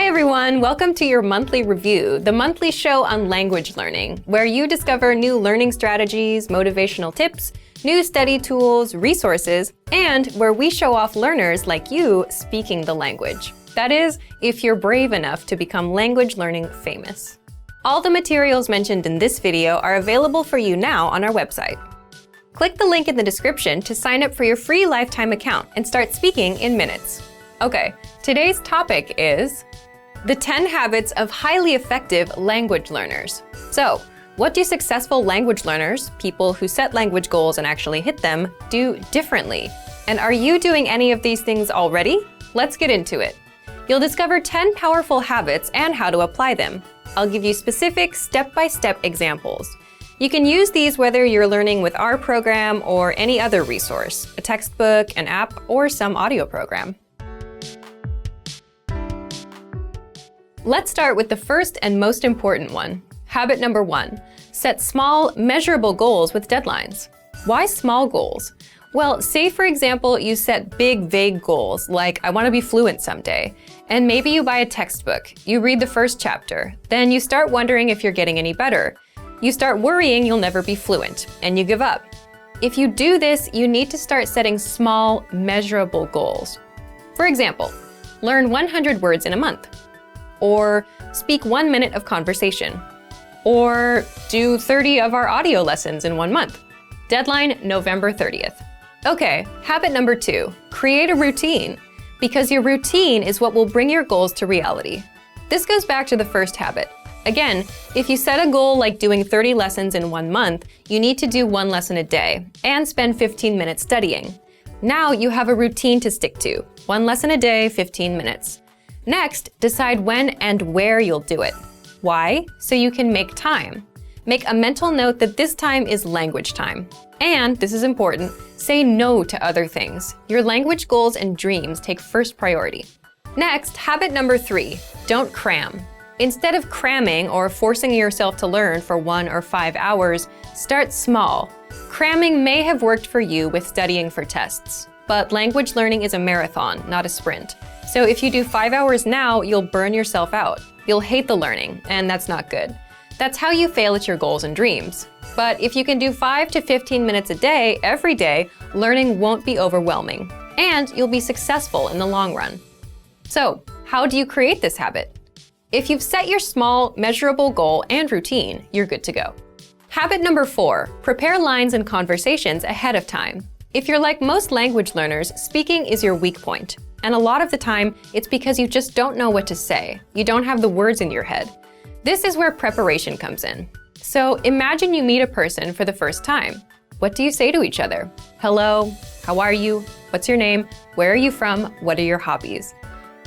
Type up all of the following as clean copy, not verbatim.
everyone, welcome to your monthly review, the monthly show on language learning, where you discover new learning strategies, motivational tips, new study tools, resources, and where we show off learners like you speaking the language. That is, if you're brave enough to become language learning famous. All the materials mentioned in this video are available for you now on our website. Click the link in the description to sign up for your free lifetime account and start speaking in minutes. Okay, today's topic is the 10 habits of highly effective language learners. So, what do successful language learners, people who set language goals and actually hit them, do differently? And are you doing any of these things already? Let's get into it. You'll discover 10 powerful habits and how to apply them. I'll give you specific step-by-step examples. You can use these whether you're learning with our program or any other resource, a textbook, an app, or some audio program. Let's start with the first and most important one. Habit number 1, set small, measurable goals with deadlines. Why small goals? Well, say for example, you set big, vague goals, like I want to be fluent someday, and maybe you buy a textbook, you read the first chapter, then you start wondering if you're getting any better. You start worrying you'll never be fluent, and you give up. If you do this, you need to start setting small, measurable goals. For example, learn 100 words in a month, or speak 1 minute of conversation, or do 30 of our audio lessons in 1 month. Deadline, November 30th. Okay, habit number 2, create a routine, because your routine is what will bring your goals to reality. This goes back to the first habit. Again, if you set a goal like doing 30 lessons in 1 month, you need to do 1 lesson a day and spend 15 minutes studying. Now you have a routine to stick to, 1 lesson a day, 15 minutes. Next, decide when and where you'll do it. Why? So you can make time. Make a mental note that this time is language time. And, this is important, say no to other things. Your language goals and dreams take first priority. Next, habit number 3, don't cram. Instead of cramming or forcing yourself to learn for 1 or 5 hours, start small. Cramming may have worked for you with studying for tests, but language learning is a marathon, not a sprint. So if you do 5 hours now, you'll burn yourself out. You'll hate the learning, and that's not good. That's how you fail at your goals and dreams. But if you can do 5 to 15 minutes a day, every day, learning won't be overwhelming, and you'll be successful in the long run. So, how do you create this habit? If you've set your small, measurable goal and routine, you're good to go. Habit number 4, prepare lines and conversations ahead of time. If you're like most language learners, speaking is your weak point. And a lot of the time, it's because you just don't know what to say. You don't have the words in your head. This is where preparation comes in. So imagine you meet a person for the first time. What do you say to each other? Hello, how are you? What's your name? Where are you from? What are your hobbies?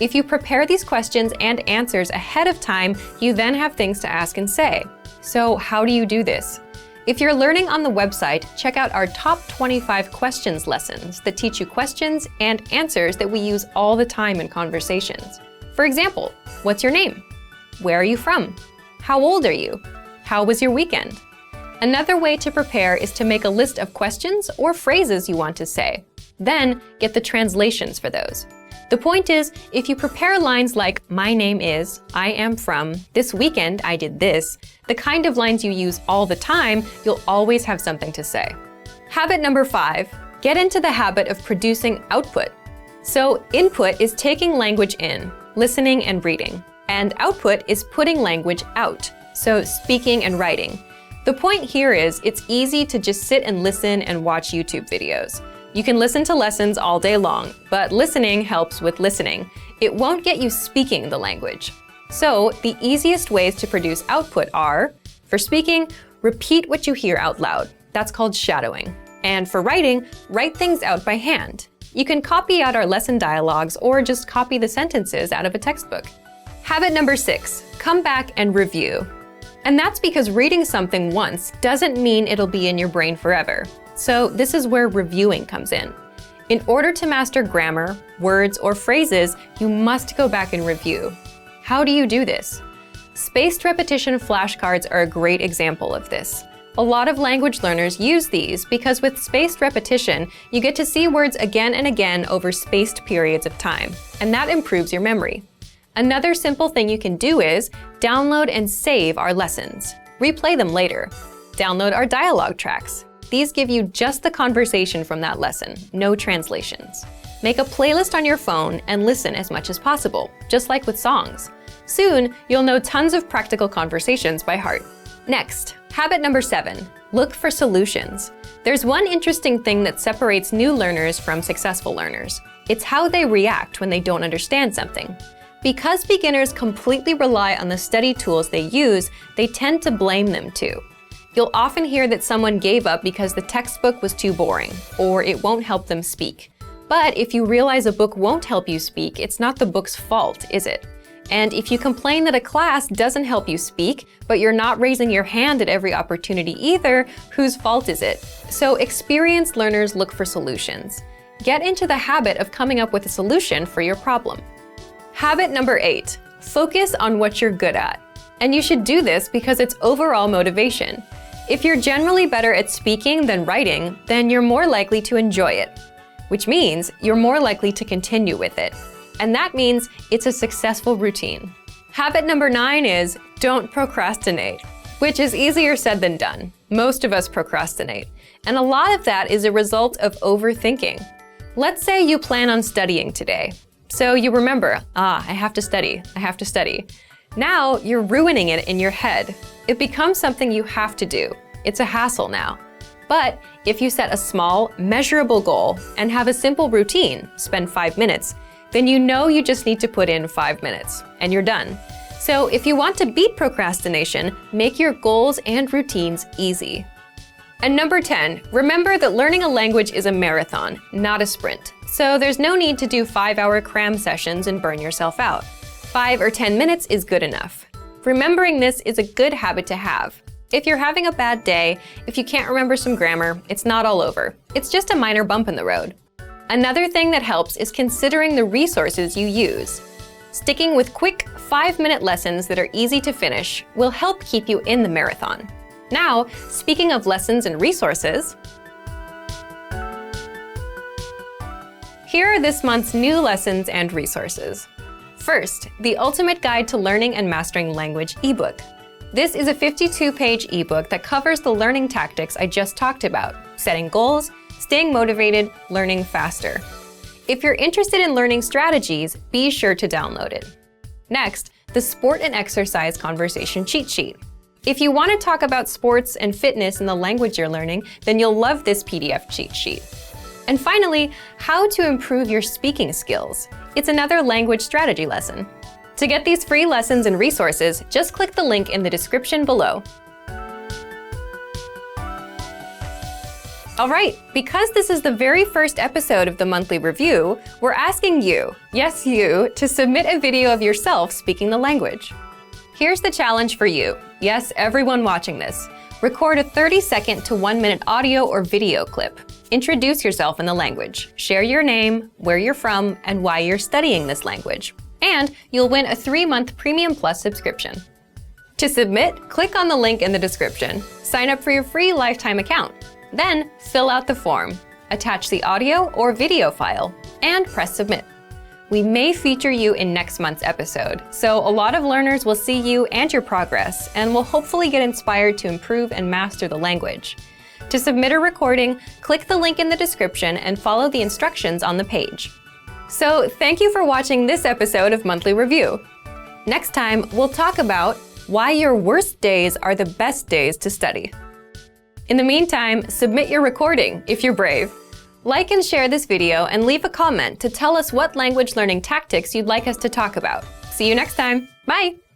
If you prepare these questions and answers ahead of time, you then have things to ask and say. So how do you do this? If you're learning on the website, check out our top 25 questions lessons that teach you questions and answers that we use all the time in conversations. For example, what's your name? Where are you from? How old are you? How was your weekend? Another way to prepare is to make a list of questions or phrases you want to say. Then get the translations for those. The point is, if you prepare lines like, my name is, I am from, this weekend I did this, the kind of lines you use all the time, you'll always have something to say. Habit number 5, get into the habit of producing output. So input is taking language in, listening and reading, and output is putting language out, so speaking and writing. The point here is, it's easy to just sit and listen and watch YouTube videos. You can listen to lessons all day long, but listening helps with listening. It won't get you speaking the language. So, the easiest ways to produce output are, for speaking, repeat what you hear out loud. That's called shadowing. And for writing, write things out by hand. You can copy out our lesson dialogues or just copy the sentences out of a textbook. Habit number 6, come back and review. And that's because reading something once doesn't mean it'll be in your brain forever. So this is where reviewing comes in. In order to master grammar, words, or phrases, you must go back and review. How do you do this? Spaced repetition flashcards are a great example of this. A lot of language learners use these because with spaced repetition, you get to see words again and again over spaced periods of time, and that improves your memory. Another simple thing you can do is download and save our lessons. Replay them later. Download our dialogue tracks. These give you just the conversation from that lesson, no translations. Make a playlist on your phone and listen as much as possible, just like with songs. Soon, you'll know tons of practical conversations by heart. Next, habit number 7, look for solutions. There's one interesting thing that separates new learners from successful learners. It's how they react when they don't understand something. Because beginners completely rely on the study tools they use, they tend to blame them too. You'll often hear that someone gave up because the textbook was too boring, or it won't help them speak. But if you realize a book won't help you speak, it's not the book's fault, is it? And if you complain that a class doesn't help you speak, but you're not raising your hand at every opportunity either, whose fault is it? So experienced learners look for solutions. Get into the habit of coming up with a solution for your problem. Habit number 8, focus on what you're good at. And you should do this because it's overall motivation. If you're generally better at speaking than writing, then you're more likely to enjoy it, which means you're more likely to continue with it. And that means it's a successful routine. Habit number 9 is don't procrastinate, which is easier said than done. Most of us procrastinate, and a lot of that is a result of overthinking. Let's say you plan on studying today. So you remember, I have to study, I have to study. Now you're ruining it in your head. It becomes something you have to do. It's a hassle now. But if you set a small, measurable goal and have a simple routine, spend 5 minutes, then you know you just need to put in 5 minutes, and you're done. So if you want to beat procrastination, make your goals and routines easy. And number 10, remember that learning a language is a marathon, not a sprint. So there's no need to do 5-hour CRAM sessions and burn yourself out. 5 or 10 minutes is good enough. Remembering this is a good habit to have. If you're having a bad day, if you can't remember some grammar, it's not all over. It's just a minor bump in the road. Another thing that helps is considering the resources you use. Sticking with quick 5-minute lessons that are easy to finish will help keep you in the marathon. Now, speaking of lessons and resources, here are this month's new lessons and resources. First, the Ultimate Guide to Learning and Mastering Language ebook. This is a 52-page ebook that covers the learning tactics I just talked about: setting goals, staying motivated, learning faster. If you're interested in learning strategies, be sure to download it. Next, the Sport and Exercise Conversation Cheat Sheet. If you want to talk about sports and fitness in the language you're learning, then you'll love this PDF cheat sheet. And finally, How to Improve Your Speaking Skills. It's another language strategy lesson. To get these free lessons and resources, just click the link in the description below. All right, because this is the very first episode of the monthly review, we're asking you, yes you, to submit a video of yourself speaking the language. Here's the challenge for you. Yes, everyone watching this. Record a 30-second to 1-minute audio or video clip. Introduce yourself in the language. Share your name, where you're from, and why you're studying this language. And you'll win a 3-month Premium Plus subscription. To submit, click on the link in the description. Sign up for your free lifetime account. Then, fill out the form, attach the audio or video file, and press submit. We may feature you in next month's episode, so a lot of learners will see you and your progress, and will hopefully get inspired to improve and master the language. To submit a recording, click the link in the description and follow the instructions on the page. So, thank you for watching this episode of Monthly Review. Next time, we'll talk about why your worst days are the best days to study. In the meantime, submit your recording if you're brave. Like and share this video and leave a comment to tell us what language learning tactics you'd like us to talk about. See you next time. Bye!